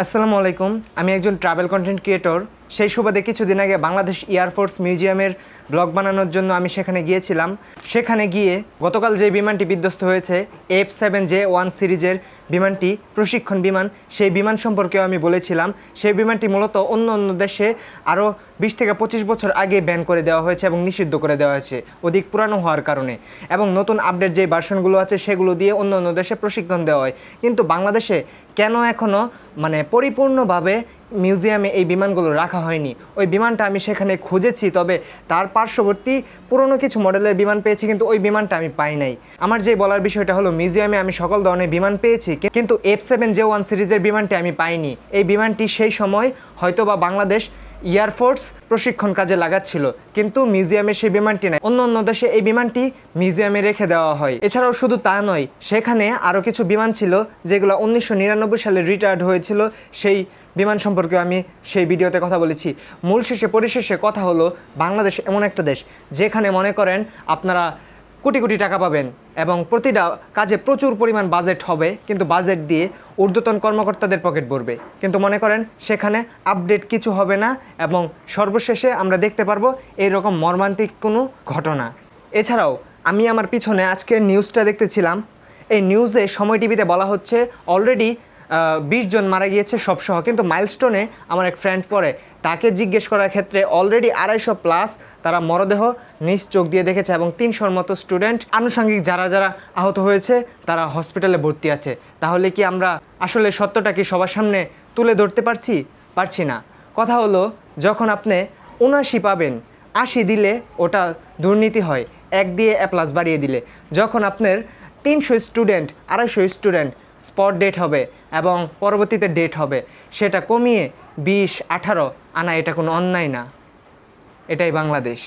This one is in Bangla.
আসসালামু আলাইকুম। আমি একজন ট্রাভেল কন্টেন্ট ক্রিয়েটর। সেই সুবাদে কিছুদিন আগে বাংলাদেশ এয়ারফোর্স মিউজিয়ামের ব্লগ বানানোর জন্য আমি সেখানে গিয়েছিলাম। সেখানে গিয়ে গতকাল যে বিমানটি বিধ্বস্ত হয়েছে F7J1 সিরিজের বিমানটি, প্রশিক্ষণ বিমান, সেই বিমান সম্পর্কেও আমি বলেছিলাম। সেই বিমানটি মূলত অন্য দেশে আরও 20 থেকে 25 বছর আগে ব্যান করে দেওয়া হয়েছে এবং নিষিদ্ধ করে দেওয়া হয়েছে অধিক পুরানো হওয়ার কারণে, এবং নতুন আপডেট যে ভার্সনগুলো আছে সেগুলো দিয়ে অন্য দেশে প্রশিক্ষণ দেওয়া হয়। কিন্তু বাংলাদেশে কেন এখনও পরিপূর্ণভাবে মিউজিয়ামে এই বিমানগুলো রাখা হয়নি? ওই বিমানটা আমি সেখানে খুঁজেছি, তবে তার পার্শ্ববর্তী পুরনো কিছু মডেলের বিমান পেয়েছি, কিন্তু ওই বিমানটা আমি পাই নাই। আমার যে বলার বিষয়টা হলো, মিউজিয়ামে আমি সকল ধরনের বিমান পেয়েছি, কিন্তু F7J1 সিরিজের বিমানটি আমি পাইনি। এই বিমানটি সেই সময় হয়তোবা বাংলাদেশ এয়ারফোর্স প্রশিক্ষণ কাজে লাগাচ্ছিল, কিন্তু মিউজিয়ামে সেই বিমানটি নাই। অন্য দেশে এই বিমানটি মিউজিয়ামে রেখে দেওয়া হয়। এছাড়াও শুধু তা নয়, সেখানে আরও কিছু বিমান ছিল যেগুলো 1999 সালে রিটায়ার্ড হয়েছিল। সেই বিমান সম্পর্কে আমি সেই ভিডিওতে কথা বলেছি। মূল শেষে পরিশেষে কথা হলো, বাংলাদেশ এমন একটা দেশ যেখানে মনে করেন আপনারা কোটি কোটি টাকা পাবেন এবং প্রতিটা কাজে প্রচুর পরিমাণ বাজেট হবে, কিন্তু বাজেট দিয়ে ঊর্ধ্বতন কর্মকর্তাদের পকেট ভরবে। কিন্তু মনে করেন সেখানে আপডেট কিছু হবে না, এবং সর্বশেষে আমরা দেখতে পারবো এইরকম মর্মান্তিক কোনো ঘটনা। এছাড়াও আমি আমার পিছনে আজকের নিউজটা দেখতেছিলাম। এই নিউজে সময় টিভিতে বলা হচ্ছে অলরেডি 20 জন মারা গিয়েছে সবসহ, কিন্তু মাইলস্টোনে আমার এক ফ্রেন্ড পড়ে, তাকে জিজ্ঞেস করার ক্ষেত্রে অলরেডি 250+ তারা মরদেহ নিজ চোখ দিয়ে দেখেছে, এবং 300-র মতো স্টুডেন্ট আনুষঙ্গিক যারা আহত হয়েছে তারা হসপিটালে ভর্তি আছে। তাহলে কি আমরা আসলে সত্যটা কি সবার সামনে তুলে ধরতে পারছি না? কথা হলো, যখন আপনি 79 পাবেন, 80 দিলে ওটা দুর্নীতি হয়, 1 দিয়ে A+ বাড়িয়ে দিলে। যখন আপনার 300 স্টুডেন্ট, 250 স্টুডেন্ট স্পট ডেট হবে এবং পরবর্তীতে ডেট হবে, সেটা কমিয়ে 20-18 আনা, এটা কোনো অন্যায় না। এটাই বাংলাদেশ।